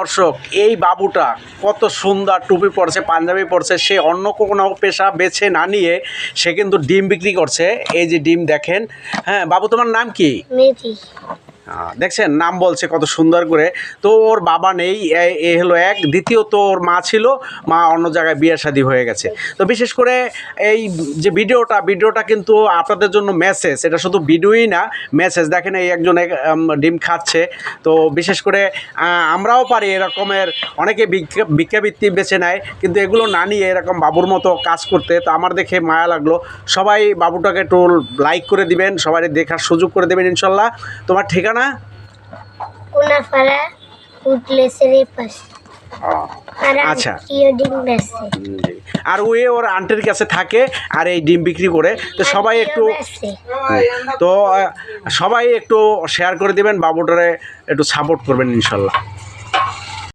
দর্শক, এই বাবুটা কত সুন্দর টুপি পরছে, পাঞ্জাবি পরছে। সে অন্য কোনো পেশা বেছে না নিয়ে সে কিন্তু ডিম বিক্রি করছে। এই যে ডিম দেখেন। হ্যাঁ বাবু, তোমার নাম কি? মেথি। দেখছেন, নাম বলছে কত সুন্দর করে। তো ওর বাবা নেই, এ হলো এক। দ্বিতীয়ত ওর মা ছিল, মা অন্য জায়গায় বিয়ে শাদী হয়ে গেছে। তো বিশেষ করে এই যে ভিডিওটা কিন্তু আপনাদের জন্য মেসেজ। এটা শুধু ভিডিওই না, মেসেজ। দেখেন এই একজন ডিম খাচ্ছে। তো বিশেষ করে আমরাও পারি এরকমের, অনেকে ভিক্ষাবৃত্তি বেছে নেয়, কিন্তু এগুলো না নিয়ে এরকম বাবুর মতো কাজ করতে। তো আমার দেখে মায়া লাগলো। সবাই বাবুটাকে একটু লাইক করে দিবেন, সবাই দেখার সুযোগ করে দেবেন ইনশাল্লাহ। তোমার ঠিকানা? কোনাপাড়া উঠলেসের পাশে। আচ্ছা। ডিম বেচে। আর ওর আন্টির কাছে থাকে আর এই ডিম বিক্রি করে। তো সবাই একটু সবাই একটু শেয়ার করে দিবেন, বাবুটারে একটু সাপোর্ট করবেন ইনশাল্লাহ।